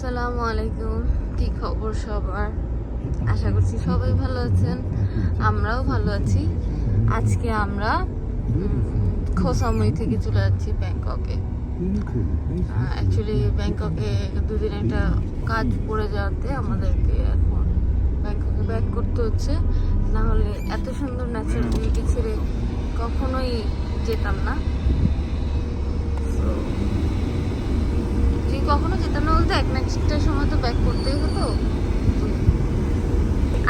আসসালামু আলাইকুম। কি খবর সবার? আশা করছি সবাই ভালো আছেন, আমরাও ভালো আছি। আজকে আমরা খোসামুই থেকে চলে যাচ্ছি ব্যাংককে। অ্যাকচুয়ালি ব্যাংককে দুদিন একটা কাজ পড়ে যাওয়াতে আমাদেরকে এখন ব্যাংককে ব্যাক করতে হচ্ছে। না হলে এত সুন্দর ন্যাচারাল বিউটি ছেড়ে কখনোই যেতাম না। কখনো যেতাম না বলতে এক না একটা সময় তো ব্যাক করতেই হতো,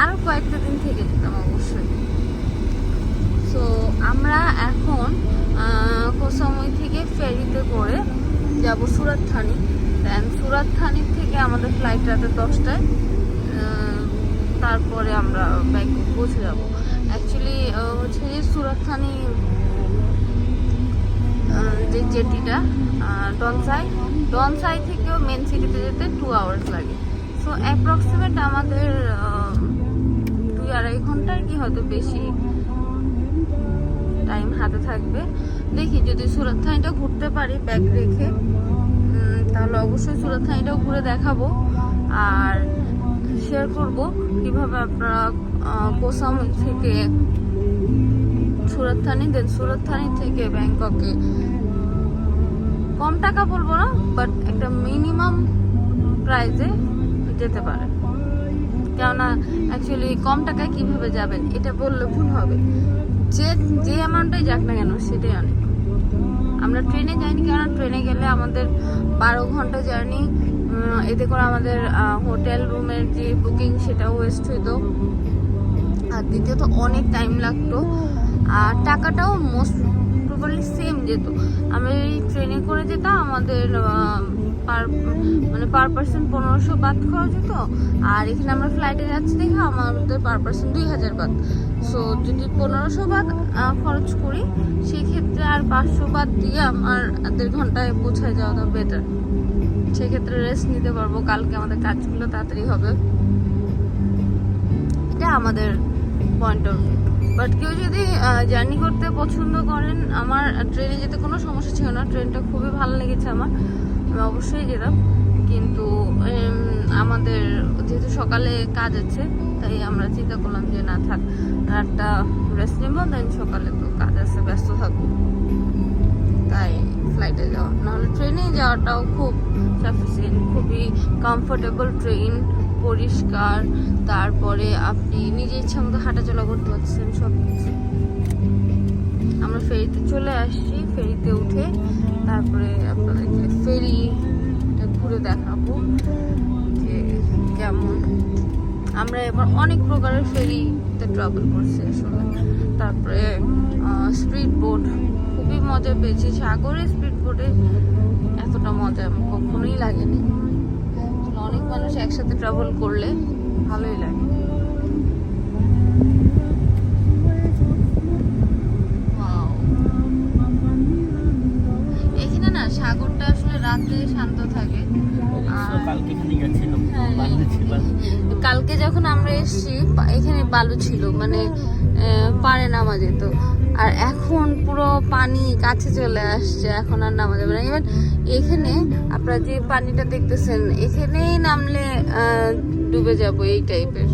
আরো কয়েকটা দিন থেকে যেতাম অবশ্যই। সো আমরা এখন কোসামুই থেকে ফেরিতে করে যাব সুরাত থানি। দেন সুরাত থানির থেকে আমাদের ফ্লাইট রাতে 10টায়, তারপরে আমরা ব্যাংকক পৌঁছে যাব। অ্যাকচুয়ালি হচ্ছে যে সুরাত থানি যে জেটিটা ডনসাই থেকেও মেন সিটিতে যেতে 2 আওয়ার্স লাগে। সো অ্যাপ্রক্সিমেট আমাদের 2-2.5 ঘন্টার কি হয়তো বেশি টাইম হাতে থাকবে। দেখি যদি সুরাত থানিটা ঘুরতে পারি ব্যাগ রেখে, তাহলে অবশ্যই সুরাত থানিটাও ঘুরে দেখাবো আর শেয়ার করব কিভাবে আপনারা কোসামুই থেকে সুরাত থানি, দেন সুরাত থানি থেকে ব্যাংককে কম টাকা বলবো না, বাট একটা মিনিমাম প্রাইসে যেতে পারে। কেননা অ্যাকচুয়ালি কম টাকায় কিভাবে যাবেন এটা বললে ভুল হবে। যে অ্যামাউন্টে যাক না কেন সেটাই অনেক। আমরা ট্রেনে যাইনি, কেননা ট্রেনে গেলে আমাদের 12 ঘন্টা জার্নি, এতে করে আমাদের হোটেল রুমের যে বুকিং সেটাও ওয়েস্ট হইতো, আর দ্বিতীয়ত অনেক টাইম লাগতো, আর টাকাটাও মোস্ট প্রবাবলি সেম যেত। আমরা এই ট্রেনে করে যেতাম, আমাদের পার পার্সন 1500 বাদ খরচ হতো, আর এখানে আমরা ফ্লাইটে যাচ্ছি দেখে আমাদের পার পার্সন 2000 বাদ। সো যদি 1500 বাদ খরচ করি সেক্ষেত্রে আর 500 বাদ দিয়ে আমার 1.5 ঘন্টায় পৌঁছায় যাওয়াটা বেটার। সেক্ষেত্রে রেস্ট নিতে পারবো, কালকে আমাদের কাজগুলো তাড়াতাড়ি হবে। এটা আমাদের পয়েন্ট অফ ভিউ। বাট কেউ যদি জার্নি করতে পছন্দ করেন, আমার ট্রেনে যেতে কোনো সমস্যা ছিল না, ট্রেনটা খুবই ভালো লেগেছে আমার, আমি অবশ্যই যেতাম। কিন্তু আমাদের যেহেতু সকালে কাজ আছে, তাই আমরা চিন্তা করলাম যে না থাক, রাতটা রেস্ট নেব, দেন সকালে তো কাজ আছে, ব্যস্ত থাকবো, তাই ফ্লাইটে যাওয়া। নাহলে ট্রেনে যাওয়াটাও খুব সাফিসিয়েন্ট, খুবই কমফোর্টেবল ট্রেন, পরিষ্কার, তারপরে আপনি নিজের ইচ্ছা মতো হাঁটাচলা করতে পারছেন সব কিছু। আমরা ফেরিতে চলে আসছি, ফেরিতে উঠে তারপরে আপনাদেরকে ফেরিটা ঘুরে দেখাবো যে কেমন। আমরা এবার অনেক প্রকারের ফেরিতে ট্রাভেল করছি আসলে। তারপরে স্পিড বোট, খুবই মজা পেয়েছি। সাগরে স্পিড বোটে এতটা মজা আমার কখনোই লাগেনি। অনেক মানুষ একসাথে ট্রাভেল করলে ভালোই লাগে। এখানে না সাগরটা আসলে রাত্রে শান্ত থাকে। কালকে যখন আমরা এসেছি এখানে বালু ছিল, মানে পারে নামা যেত, আর এখন পুরো পানি কাছে চলে আসছে, এখন আর নামা যাবে না। ইভেন এখানে আপনারা যে পানিটা দেখতেছেন, এখানেই নামলে ডুবে যাব, এই টাইপের।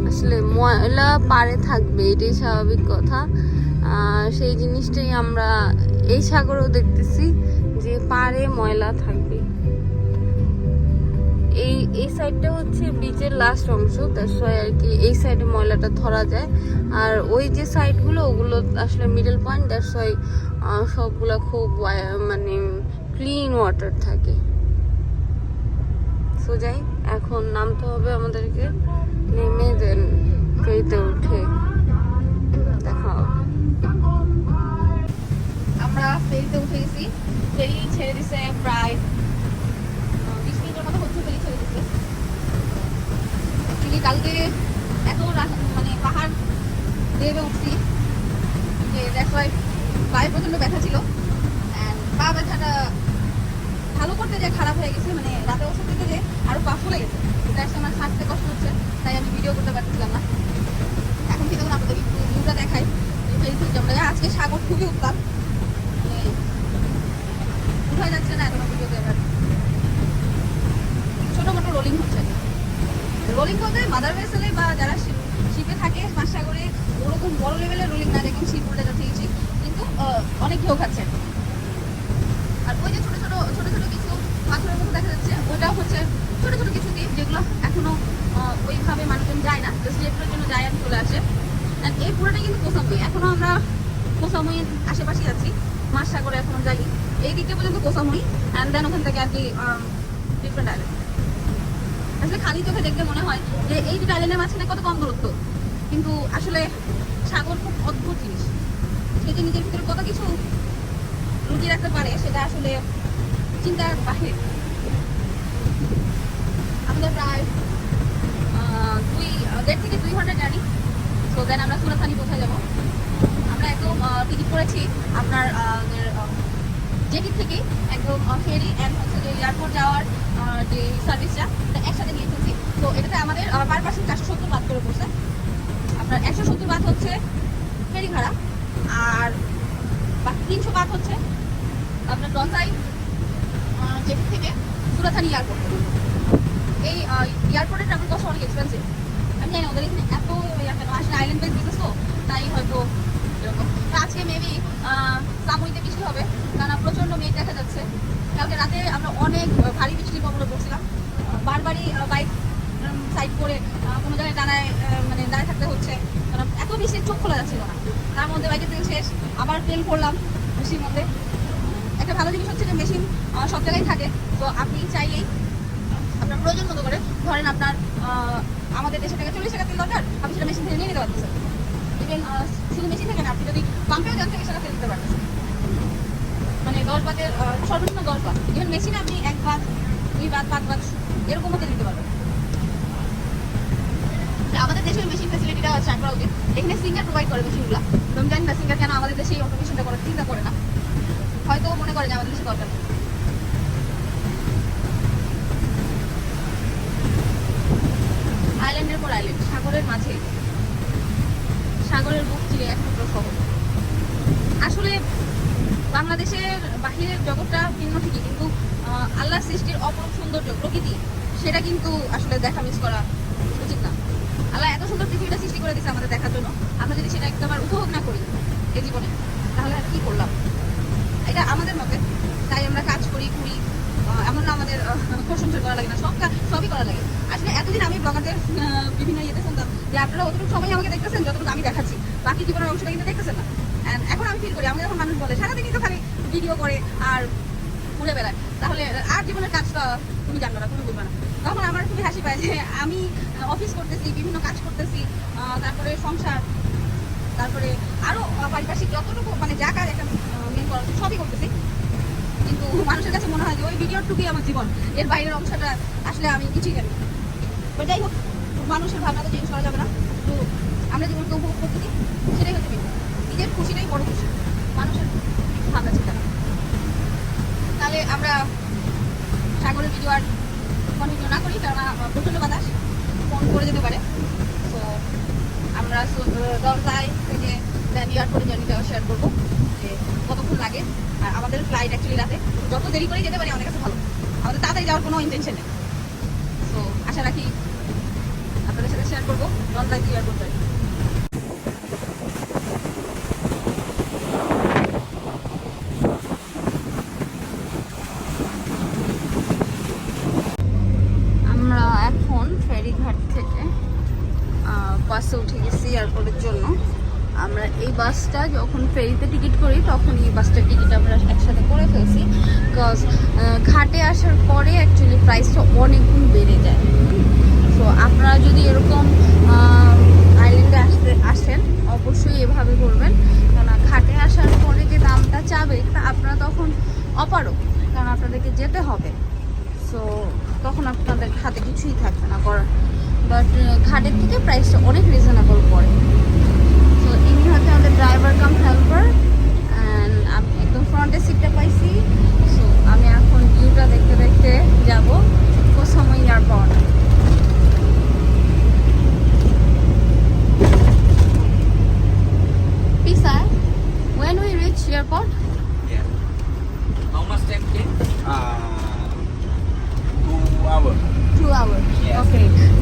আসলে ময়লা পারে থাকবে, এটাই স্বাভাবিক কথা। সেই জিনিসটাই আমরা এই সাগরেও দেখতেছি যে পারে ময়লা থাকবে। এই সাইডটা হচ্ছে বিচের লাস্ট অংশ, তার সবাই আর কি এই সাইডে ময়লাটা ধরা যায়, আর ওই যে সাইডগুলো ওগুলো আসলে মিডল পয়েন্ট, দ্যাটস ওয়াই সবগুলা খুব মানে ক্লিন ওয়াটার থাকে। সো যাই, এখন নামতে হবে আমাদেরকে, নেমে দেন ফেরিতে উঠে দেখা হবে। আমরা ফেরিতে উঠে গেছি, ফেরি ছেড়ে দিছে প্রায় 20 মিনিটের মতো হচ্ছে, ফেরি ছেড়ে দিচ্ছে। কালকে এত মানে পাহাড় দেবে উঠছি যে পায়ে প্রচন্ড ব্যথা ছিল, পা ব্যথাটা ভালো করতে যে খারাপ হয়ে গেছে, মানে রাতে ওষুধ দিতে যে আরো পা ফুলে গেছে, আমার হাঁটতে কষ্ট হচ্ছে, তাই আমি ভিডিও করতে পারছিলাম না। এখন কি দেখুন আপনাদের একটু ভিউটা দেখাই, ফেরি থেকে আমরা আজকে সাগর খুবই উত্তাপ, হয়ে যাচ্ছে না এখনো পর্যন্ত। এবার ছোটো মোটো রোলিং হচ্ছে। রোলিং বলতে মাদার ভেসেলে বা যারা শিপে থাকে মাছসাগরে ওরকম বড় লেভেলের রোলিং না, দেখুন শিপ উল্টে যাচ্ছে কিছু, কিন্তু অনেক ঢেউ খাচ্ছে। আর ওই যে ছোটো ছোটো কিছু পাথরের মতো দেখা যাচ্ছে, ওটাও হচ্ছে ছোটো ছোটো কিছু দ্বীপ যেগুলো এখনো ওইভাবে মানুষজন যায় না, জাস্ট লেটারের জন্য যায় আর চলে আসে। অ্যান্ড এই পুরোটা কিন্তু কোসামুই, এখনো আমরা কোসামুইয়ের আশেপাশেই আছি, মাছসাগরে এখনো যাই। এই দিকটা পর্যন্ত কোসামুই, অ্যান্ড দেন ওখান থেকে আর কি ডিফারেন্ট আইল্যান্ড। আসলে খালি চোখে দেখতে মনে হয় যে এই দুটো আইল্যান্ডের মাঝখানে কত কম দূরত্ব, কিন্তু আসলে সাগর খুব অদ্ভুত জিনিস। সে যে নিজের ভিতরে কত কিছু লুকিয়ে রাখতে পারে সেটা আসলে চিন্তার বাহিরে। আমাদের প্রায় 1.5 থেকে 2 ঘন্টা জার্নি। তো দেন আমরা সুরাথানি পৌঁছে যাবো। আমরা একদম টিকিট করেছি আপনার জেটি থেকে একদম ফেরি অ্যান্ড হচ্ছে যে এয়ারপোর্ট যাওয়ার যে সার্ভিসটা একসাথে নিয়ে ফেলছি। তো এটাতে আমাদের পার পার্সন 470 বাদ করে পড়ছে। আপনার 170 বাদ হচ্ছে ফেরি ভাড়া, আর বাকি 300 বাদ হচ্ছে আপনার ডনসাই জেটি থেকে সুরাথানি এয়ারপোর্ট। এই এয়ারপোর্টের ট্রাভেল কষ্ট অনেক এক্সপেন্সিভ। আমি জানি ওদের এখানে এত কেন আসলে আইল্যান্ড বেস বিজনেস, তো তাই হয়তো এরকম। তো আজকে মেবি সামুইতে বৃষ্টি হবে, কারণ প্রচণ্ড মেঘ দেখা যাচ্ছে। কালকে রাতে আমরা অনেক ভারী বৃষ্টির কবলে পড়ছিলাম, বারবারই বাইক সাইড করে কোনো জায়গায় দাঁড়িয়ে থাকতে হচ্ছে, কারণ এত বেশি চোখ খোলা যাচ্ছিল না। তার মধ্যে বাইকের তেল শেষ, আবার তেল করলাম বৃষ্টির মধ্যে। একটা ভালো জিনিস হচ্ছে যে মেশিন সব জায়গায় থাকে, তো আপনি চাইলেই আপনার প্রয়োজন মতো করে, ধরেন আপনার আমাদের দেশে থেকে 40 টাকা তেল দরকার, আপনি সেটা মেশিন থেকে নিয়ে নিতে পারতেছেন। ইভেন শুধু মেশিন থেকে না, আপনি যদি পাম্পেও যান 40 টাকা তেল দিতে পারতেছেন, মানে 10 বাতের সর্বনিম্ন 10 বাত। ইভেন মেশিনে আপনি 1 বাত 2 বাত 5 বাত এরকমও তেল দিতে পারবেন। আমাদের দেশে মেশিন ফ্যাসিলিটিটা ট্রাই করা উচিত। এখানে সিঙ্গার প্রোভাইড করে মেশিনগুলো, আমি জানি না সিঙ্গার কেন আমাদের দেশে এই অটোমেশনটা করার চিন্তা করে না, হয়তো মনে করে যে আমাদের দেশে দরকার নেই। আইল্যান্ডের পর আইল্যান্ড, সাগরের মাঝে, সাগরের বুক চিরে এক টুকরো শহর। আসলে বাংলাদেশের বাহিরের জগৎটা ভিন্ন ঠিকই, কিন্তু আল্লাহর সৃষ্টির অপরূপ সৌন্দর্য প্রকৃতি, সেটা কিন্তু আসলে দেখা মিস করা উচিত না। আল্লাহ এত সুন্দর পৃথিবীটা সৃষ্টি করে দিয়েছে আমাদের দেখার জন্য, আমরা যদি সেটা একবার উপভোগ না করি এই জীবনে, তাহলে আর কি করলাম? এটা আমাদের মতে, তাই আমরা কাজ করি ঘুরি, এমন না আমাদের প্রশংসা করা লাগে না, সবই করা লাগে। আসলে এতদিন আমি ব্লগারদের বিভিন্ন ইয়েতে শুনতাম যে আপনারা অতটুকু সময় আমাকে দেখতেছেন যতটুকু আমি দেখাচ্ছি, বাকি জীবনের অংশটা কিন্তু দেখতেছেন না। এখন আমি ফিল করি, আমাকে যখন মানুষ বলে সারাদিনই তো খালি ভিডিও করে আর ঘুরে বেড়ায়, তাহলে আর জীবনের কাজটা তুমি জানবে না, তুমি বুঝবে না। তখন আমার খুবই হাসি পায় যে আমি অফিস করতেছি, বিভিন্ন কাজ করতেছি, তারপরে সংসার, তারপরে আরও পারিপার্শ্বিক যতটুকু যা কাজ একটা মেন করা সবই করতেছি, কিন্তু মানুষের কাছে মনে হয় যে ওই ভিডিওটুকুই আমার জীবন, এর বাইরের অংশটা আসলে আমি কিছুই জানি। যাই হোক, মানুষের ভাবনা তো চেঞ্জ করা যাবে না, তো আমরা জীবনকে উপভোগ করতেছি, সেটাই হচ্ছে মেন। নিজের খুশিটাই বড় খুশি, মানুষের ভাবনা চিন্তা না। তাহলে আমরা সাগরের ভিডিও আর কন্টিনিউ না করি, কারণ প্রচণ্ড বাতাস ফোন করে যেতে পারে। তো আমরা দরজায় থেকে দেন এয়ারপোর্টে জার্নিটা শেয়ার করবো যে কতক্ষণ লাগে। আর আমাদের ফ্লাইট অ্যাকচুয়ালি রাতে, যত দেরি করে যেতে পারি আমাদের কাছে ভালো, আমাদের তাড়াতাড়ি যাওয়ার কোনো ইন্টেনশন নেই। তো আশা রাখি আপনাদের সাথে শেয়ার করবো দরজায় এয়ারপোর্টে। আমরা এখন ফেরিঘাট থেকে বাসে উঠে গেছি এয়ারপোর্টের জন্য। আমরা এই বাসটা যখন ফেরিতে টিকিট করি তখন এই বাসটার টিকিট আমরা একসাথে করে ফেলছি, বিকজ ঘাটে আসার পরে অ্যাকচুয়ালি প্রাইসটা অনেক গুণ বেড়ে যায়। তো আপনারা যদি এরকম আইল্যান্ডে আসেন অবশ্যই এভাবে করবেন, কারণ ঘাটে আসার পরে যে দামটা চাবে তা আপনারা তখন অপারক, কারণ আপনাদেরকে যেতে হবে। সো তখন আপনাদের হাতে কিছুই থাকবে না করার, বাট ঘাটের থেকে প্রাইসটা অনেক রিজনেবল পড়ে। তো ইনি হচ্ছে আমাদের ড্রাইভার কাম হেল্পার, অ্যান্ড আমি একদম ফ্রন্টের সিটটা পাইছি। সো আমি এখন ভিউটা দেখতে দেখতে যাব কোসামুই airport. Pisa, when we reach airport? Yeah. How much time came? 2 hours. 2 hour Yes. Okay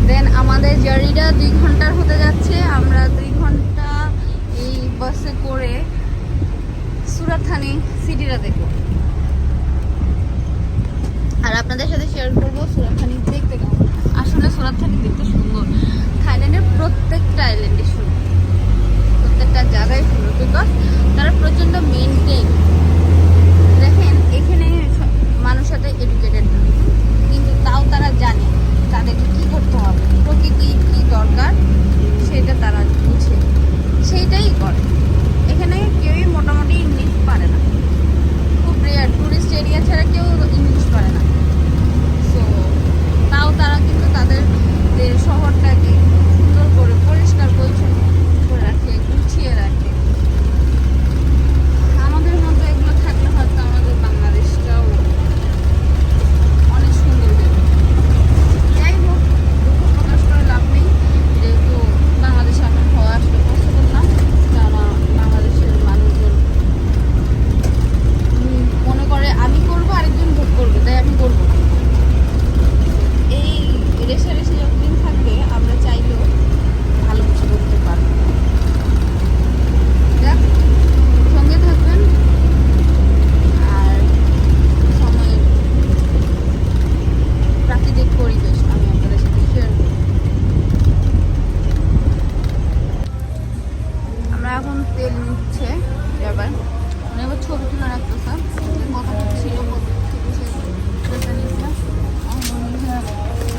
then আমাদের জার্নিটা 2 ঘন্টার হতে যাচ্ছে আমরা 2 ঘন্টা এই বাসে করে সুরাতহানি সিটিটা দেখবো আর আপনাদের সাথে শেয়ার করবো সুরাতহানি দেখতে কেমন আসলে সুরাতহানি দেখতে সুন্দর থাইল্যান্ডের প্রত্যেকটা আইল্যান্ডে সুন্দর প্রত্যেকটা জায়গায় সুন্দর বিকজ তারা প্রচণ্ড মেনটেন দেখেন এখানে মানুষ সাথে এডুকেটেড না কিন্তু তাও তারা জানে তাদেরকে কী করতে হবে প্রকৃতি কী দরকার সেটা তারা বুঝে সেইটাই করে এখানে কেউই মোটামুটি ইংলিশ পারে না খুব রেয়ার টুরিস্ট এরিয়া ছাড়া কেউ ইংলিশ পারে না সো তাও তারা কিন্তু তাদের শহরটাকে সুন্দর করে পরিষ্কার পরিচ্ছন্ন করে রাখে গুছিয়ে রাখে আমাদের মতো এগুলো থাকলে হয়তো আমাদের বাংলাদেশটাও অনেক সুন্দর হবে যাই হোক দুঃখ প্রকাশ করে লাভ নেই যেহেতু বাংলাদেশে আমার হওয়া আসলে পসিবল না কারণ বাংলাদেশের মানুষজন মনে করে আমি করবো আরেকজন ভোগ করবে তাই আমি করবো না এই রেষারেষি যতদিন থাকবে আমরা চাইলেও ভালো কিছু করতে পারবো দেখ সঙ্গে থাকবেন আর সময়ের প্রাকৃতিক পরিবেশ আমি আপনাদের সাথে শেয়ার করব আমরা এখন তেল নিচ্ছে এবার মানে এবার ছবি তুলে রাখতেছে কথা ছিল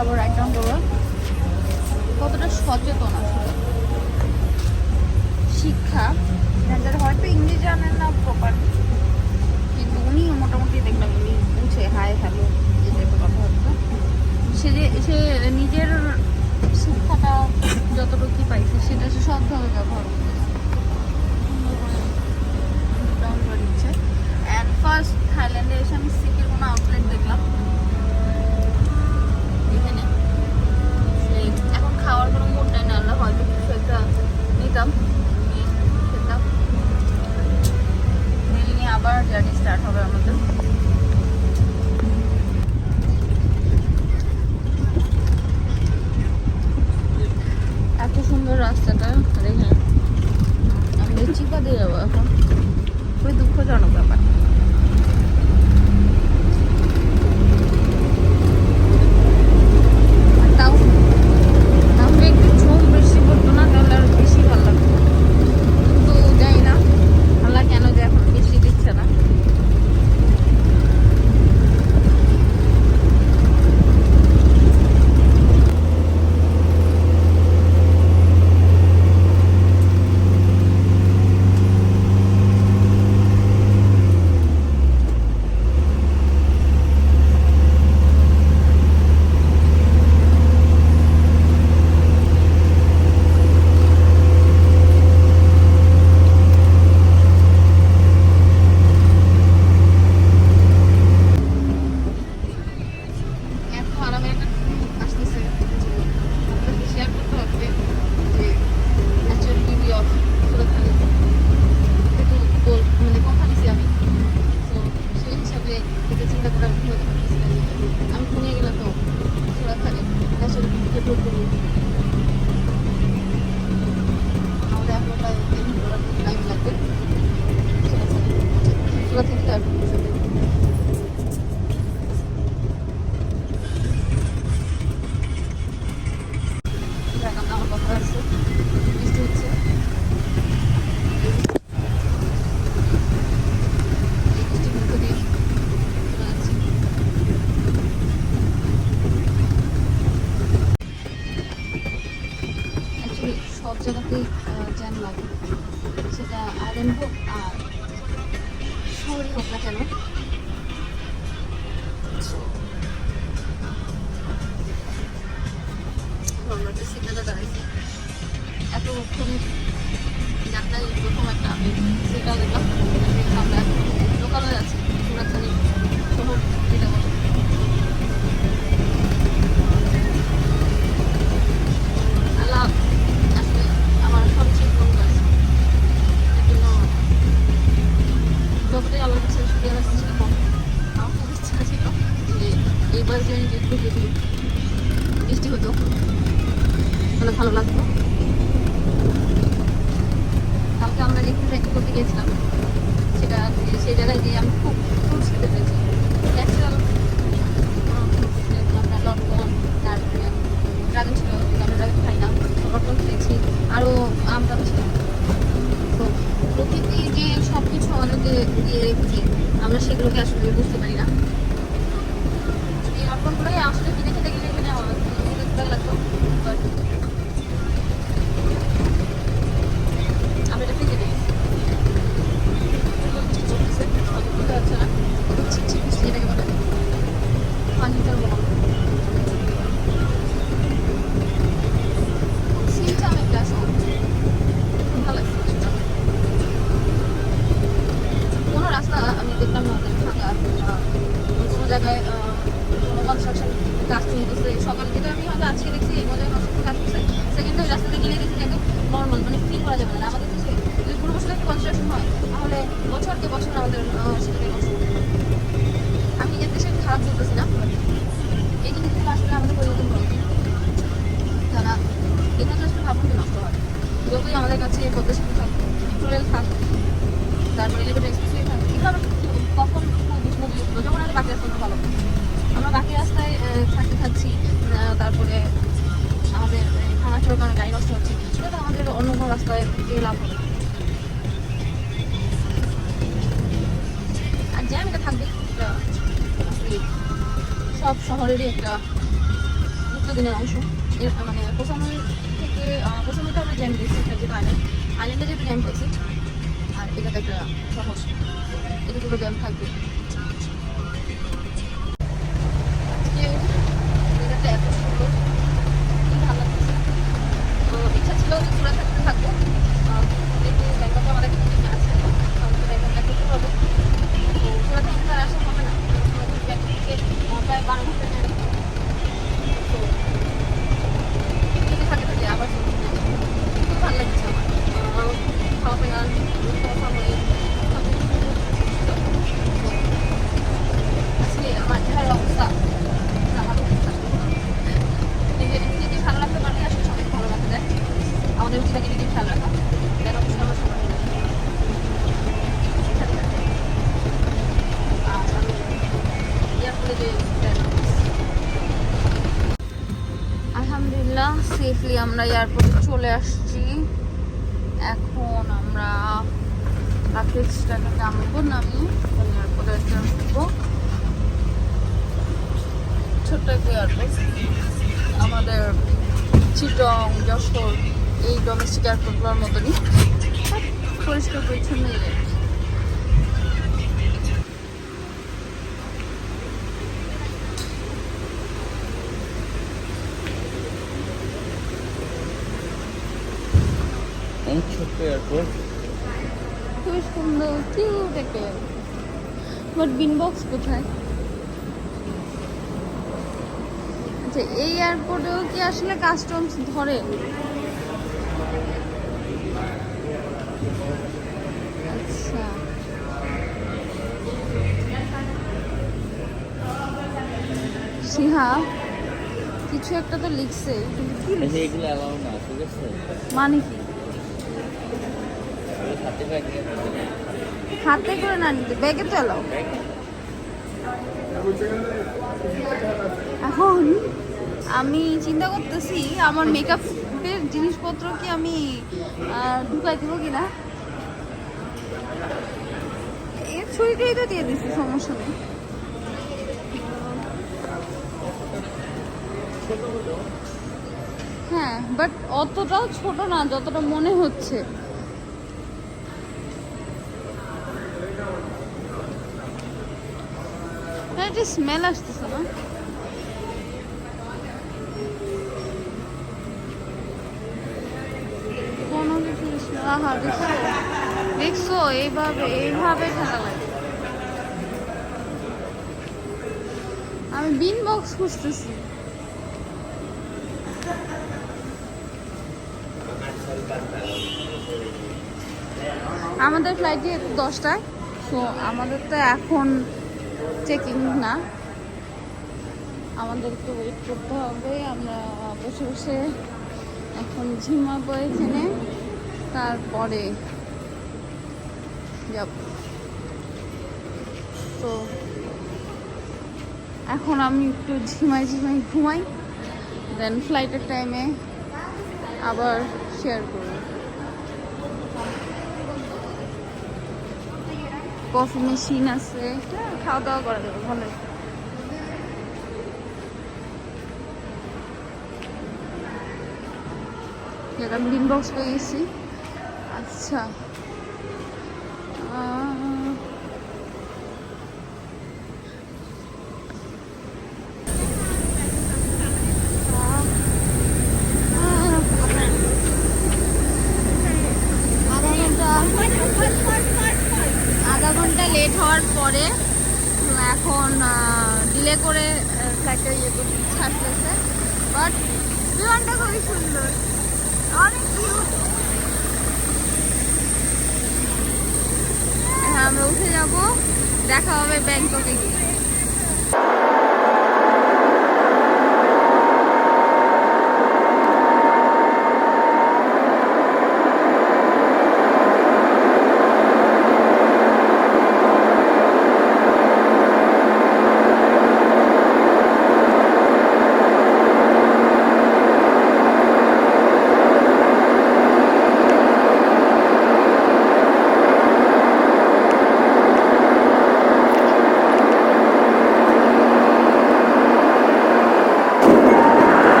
আবার রাইট ডাউন করবো কতটা সচেতন আসলে শিক্ষা যারা হয়তো ইংলিশ জানেন না প্রপার কিন্তু উনি মোটামুটি দেখলাম উনি বুঝে হাই হ্যালো এই টাইপের কথাবার্তা সে নিজের শিক্ষাটা যতটুকু পাইছে সেটা সে সৎভাবে ব্যবহার করতেছে ডাউন করে দিচ্ছে অ্যান্ড ফার্স্ট থাইল্যান্ডে এসে আমি সিটির কোনো আউটলেট দেখলাম এখানে এখন খাওয়ার কোনো মুড নাই না আমরা হয়তো কিছু একটা নিতাম খেতাম নিয়ে আবার জার্নি স্টার্ট হবে আমাদের এত সুন্দর রাস্তাটা দেখে আমাদের চিপা দিয়ে যাবো এখন খুবই দুঃখজনক ব্যাপার তাও তাহলে একটু ঝুম বৃষ্টি পড়তো না তাহলে আর বেশি ভালো লাগতো কিন্তু জানি না আল্লাহ কেন যে এখন বৃষ্টি দিচ্ছে না সব জায়গাতেই জ্যাম লাগে সেটা আইল্যান্ড হোক আর শহরই হোক না কেন আমরা একটা সিগনালে দাঁড়াইছি এতক্ষণ যাত্রায় প্রথম একটা আমি সেটা দেখলাম আমরা লোকালে যাচ্ছি সুরাতহানি শহর যেটা বলে আল্লাহ আসলে আমার সবচেয়ে ফোন করেছে এর জন্য যতটাই আল্লাহর কাছে শুক্রিয়া রাখছি সেটা কম আমার খুব ইচ্ছা আছে এই বাস জার্নিতে একটু যদি বৃষ্টি হতো তাহলে ভালো লাগতো। কালকে আমরা যেখানে ট্রেকিং করতে গিয়েছিলাম সেটা সেই জায়গায় গিয়ে আমি খুব ফ্রুটস খেতে পেয়েছি, ন্যাচারাল আমরা লটকন, তারপরে ড্রাগন ছিল, আমরা ড্রাগন খাই না, লটকন খেয়েছি, আরও আম টাম ছিল। তো প্রকৃতি যে সব কিছু আমাদেরকে দিয়ে রেখেছে আমরা সেগুলোকে আসলে বুঝতে পারি না। এই লটকনগুলোই আসলে কিনে খেতে গেলে এখানে ভালো লাগতো, বাট আমরা এটা ফ্রিজে নিয়ে গেছি। বুঝতে পারছে না ছিটছিট বৃষ্টি যেটাকে বলে, পানিটার মল সিনটা অনেকটা আসলে ভালো লাগছে। কোনো রাস্তা আমি দেখলাম না ওদের ফাঁকা, কোনো জায়গায় কোনো কনস্ট্রাকশন কাজ চলতেছে। সকালে যেটা আমি হয়তো আজকে দেখছি এই মজায় কনস্ট্রাকশন কাজ করছে, সেকেন্ডে ওই রাস্তাতে গেলে দেখছি যে একদম নর্মাল, মানে ফিল করা যাবে না। আমাদের দেশে যদি পুরো বছর একটা কনস্ট্রাকশন হয় তাহলে বছরকে বছর আমাদের সেটাকে নষ্ট করতে হবে। আমি নিজের দেশে খারাপ বলতেছি না, এই জিনিসগুলো আসলে আমাদের পরিবর্তন করা উচিত। তারা এটা তো আসলে ভাবনা নষ্ট হয়। যতই আমাদের কাছে পদ্মা সেতু থাক, মেট্রো রেল থাক, তারপরে এলিভেটর এক্সপ্রেসওয়ে থাক, এগুলো আমরা কখন মুভি উঠলো যখন আমাদের বাকি রাস্তা ভালো, আমরা বাকি রাস্তায় খাচ্ছি, তারপরে আমাদের খানা খাওয়ার কারণে গাড়ি নষ্ট হচ্ছে, সেটা তো আমাদের অন্য কোনো রাস্তায় গিয়ে লাভ হবে। আর জ্যাম এটা থাকবে, এটা আসলে সব শহরেরই একটা নিত্যদিনের অংশ। মানে কোসামুই থেকে কোসামুইতে আমরা জ্যাম পেয়েছি, একটা যেহেতু আইল্যান্ডে যেহেতু জ্যাম পেয়েছি, আর এটা তো একটা শহর, এটা পুরো জ্যাম থাকবে। আজকে এত সুন্দর, কি ভালো লাগছে। ইচ্ছা ছিল যে চূড়া থাকতে থাকবো, কিন্তু ব্যাংককে আমাদের আছে, আমাদের ব্যাংকক দেখতে হবে। তো চূড়া থেকে আর আসা হবে না, ব্যাংকক থেকে প্রায় 12 ঘন্টা জার্নি। তো যদি থাকে থাকে আবার খুব ভালো লাগছে আমার। খাওয়া পেলাম, আসলে আমার চেহারার অবস্থা নিজে ভালো লাগতে পারলে আসলে সবাইকে ভালো লাগতে দেয়। আমাদের উচিত আগে নিজে খেয়াল রাখা, দেন অবশ্যই আমরা সবাই আলহামদুলিল্লাহ সেফলি আমরা এয়ারপোর্টে চলে আসছি। এখন আমরা প্যাকেজটাকে নামবো, নামিয়ে এয়ারপোর্টে আসবো। ছোট্ট একটা এয়ারপোর্ট, আমাদের চিটং, যশোর এই ডোমেস্টিক এয়ারপোর্টগুলোর মতনই পরিষ্কার পরিচ্ছন্ন এরিয়া। অনেক ছোট্ট এয়ারপোর্ট, খুবই সুন্দর কিউট একটা এয়ারপোর্ট। বাট বিন বক্স কোথায়? আচ্ছা, এই এয়ারপোর্টেও কি আসলে কাস্টমস ধরে? আচ্ছা, সিহা কিছু একটা তো লিখছে, কিন্তু কি লিখছে? এগুলো অ্যালাউ না, ঠিক আছে? মানে কি? হাতে ব্যাগে হাতে করে না নিতে, ব্যাগে তো এলাও। এখন আমি চিন্তা করতেছি আমার মেকআপের জিনিসপত্র কি আমি ঢুকাই দেবো কিনা। এর ছুরিটাই তো দিয়ে দিচ্ছি, সমস্যা নেই। হ্যাঁ, বাট অতটাও ছোট না যতটা মনে হচ্ছে। এটা স্মেল আসতেছে না? কোনো কিছু স্মেল? আহা, দেখছো দেখছো, এইভাবে এইভাবে ঠান্ডা লাগে। আমি বিন বক্স খুঁজতেছি। আমাদের ফ্লাইট যেহেতু 10টায়, সো আমাদের তো এখন চেকিং না, আমাদের একটু ওয়েট করতে হবে। আমরা বসে বসে এখন ঝিমাবো এখানে, তারপরে যাব। তো এখন আমি একটু ঝিমাই ঘুমাই, দেন ফ্লাইটের টাইমে আবার শেয়ার করব। কফি মেশিন আছে, খাওয়া দাওয়া করা যাবে ভালো। আমি ডিন বক্স পেয়ে গেছি। আচ্ছা, আধা ঘন্টা লেট হওয়ার পরে এখন ডিলে করে ফ্লাইটটা ইয়ে করতে ছাড়তেছে। বাট বিমানটা খুবই সুন্দর, অনেক কিউট। হ্যাঁ, আমরা উঠে যাব, দেখা হবে ব্যাংককে গিয়ে।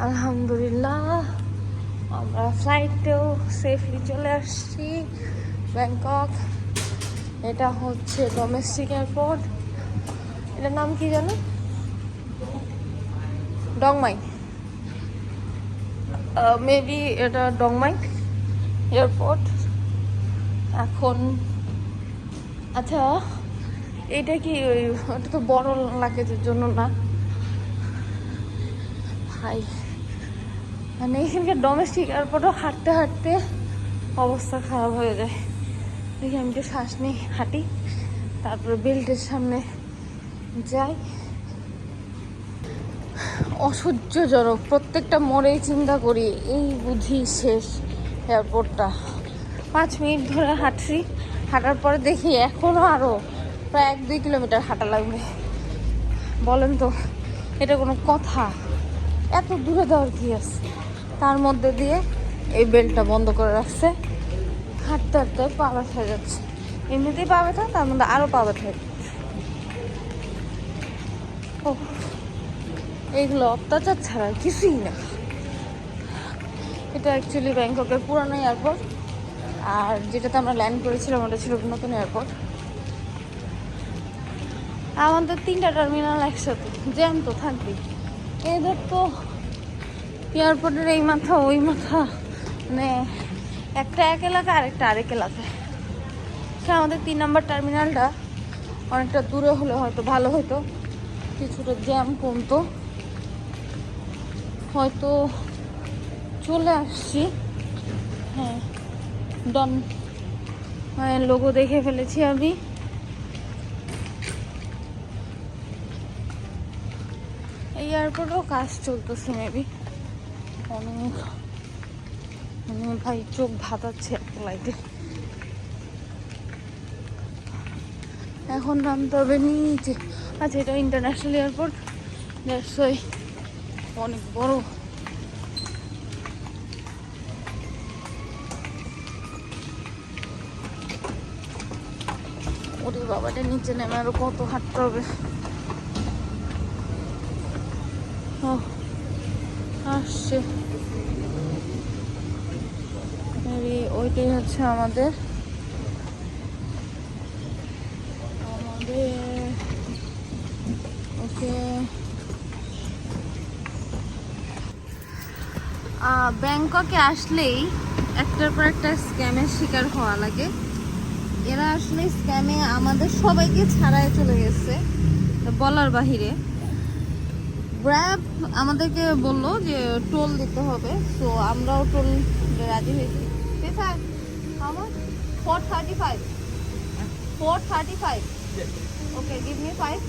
আলহামদুলিল্লাহ, আমরা ফ্লাইটেও সেফলি চলে আসছি ব্যাংকক। এটা হচ্ছে ডোমেস্টিক এয়ারপোর্ট। এটার নাম কি জানো? ডংমাই, মেবি এটা ডংমাই এয়ারপোর্ট এখন। আচ্ছা, এটা কি ওটা তো বড় লাগেজের জন্য না ভাই, মানে এখানকার ডোমেস্টিক এয়ারপোর্টও হাঁটতে হাঁটতে অবস্থা খারাপ হয়ে যায়। দেখি আমি একটু শ্বাস নিই, হাঁটি, তারপরে বেল্টের সামনে যাই। অসহ্যজনক, প্রত্যেকটা মোড়েই চিন্তা করি এই বুঝি শেষ এয়ারপোর্টটা। 5 মিনিট ধরে হাঁটছি, হাঁটার পরে দেখি এখনও আরও প্রায় 1-2 কিলোমিটার হাঁটা লাগবে। বলেন তো এটা কোনো কথা? এত দূরে দেওয়ার কি আছে? তার মধ্যে দিয়ে এই বেল্টটা বন্ধ করে রাখছে। হাঁটতে হাঁটতে পা ব্যথা হয়ে যাচ্ছে, এমনিতেই পা ব্যথা, তার মধ্যে আরও পা ব্যথা হয়ে যাচ্ছে। ও, এইগুলো অত্যাচার ছাড়া কিছুই না। এটা অ্যাকচুয়ালি ব্যাংককের পুরানো এয়ারপোর্ট, আর যেটাতে আমরা ল্যান্ড করেছিলাম ওটা ছিল নতুন এয়ারপোর্ট। আমাদের 3টা টার্মিনাল একসাথে, জ্যাম তো থাকবেই। এদের তো এয়ারপোর্টের এই মাথা ওই মাথা, মানে একটা এক এলাকা আরেকটা আরেক এলাকায়। আমাদের 3 নম্বর টার্মিনালটা অনেকটা দূরে হলে হয়তো ভালো হতো, কিছুটা জ্যাম কমতো। হয়তো চলে আসছি। হ্যাঁ, ডন লোগো দেখে ফেলেছি আমি। এই এয়ারপোর্টেও কাজ চলতেছে মেবি অনেক, মানে ভাই চোখ ভাতাচ্ছে একটা লাইটে। এখন নামতে হবে নিচে। আচ্ছা, এটা ইন্টারন্যাশনাল এয়ারপোর্ট, দ্যাটস ওয়াই অনেক বড়। ওরে বাবাটা, নিচে নেমে আরো কত হাঁটতে হবে। আসছে, ওইটাই হচ্ছে আমাদের ওকে। ব্যাংককে আসলেই একটার পর একটা স্ক্যামের শিকার হওয়া লাগে। এরা আসলে স্ক্যামে আমাদের সবাইকে ছাড়াই চলে গেছে বলার বাহিরে। গ্র্যাব আমাদেরকে বললো যে টোল দিতে হবে, তো আমরাও টোল রাজি হয়েছি। আমার 435 435 ওকে, গিভ মি 5।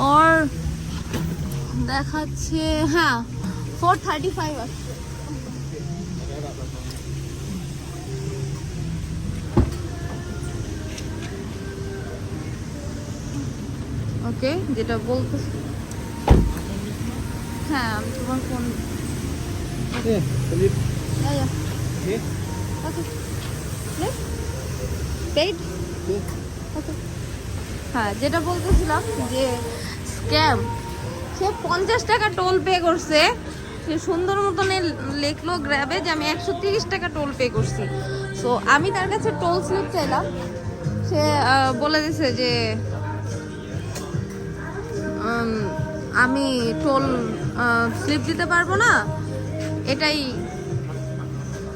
और দেখাচ্ছে হ্যাঁ 435 আসছে। ওকে যেটা বলতেছি হ্যাঁ আমি তোমার ফোন হ্যাঁ যেটা বলতেছিলাম যে স্ক্যাম, সে 50 টাকা টোল পে করছে, সে সুন্দর মতন লিখলো গ্র্যাবে যে আমি 130 টাকা টোল পে করছি। সো আমি তার কাছে টোল স্লিপ চাইলাম, সে বলে দিছে যে আমি টোল স্লিপ দিতে পারবো না, এটাই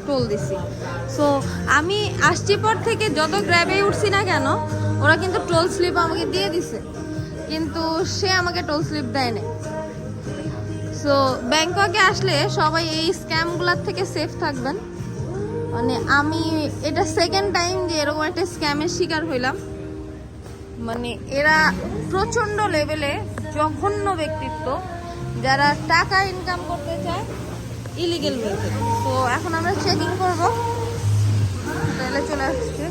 টোল দিছি। সো আমি আসছি পর থেকে যত গ্র্যাবে উঠছি না কেন ওরা কিন্তু টোল স্লিপ আমাকে দিয়ে দিছে, কিন্তু সে আমাকে টোল স্লিপ দেয় না। সো ব্যাংককে আসলে সবাই এই স্ক্যামগুলোর থেকে সেফ থাকবেন। মানে আমি এটা সেকেন্ড টাইম যে এরকম একটা স্ক্যামের শিকার হইলাম। মানে এরা প্রচণ্ড লেভেলে জঘন্য ব্যক্তিত্ব, যারা টাকা ইনকাম করতে চায় ইলিগেল ওয়েতে। তো এখন আমরা চেকিং করবো, তাহলে চলে আসছে।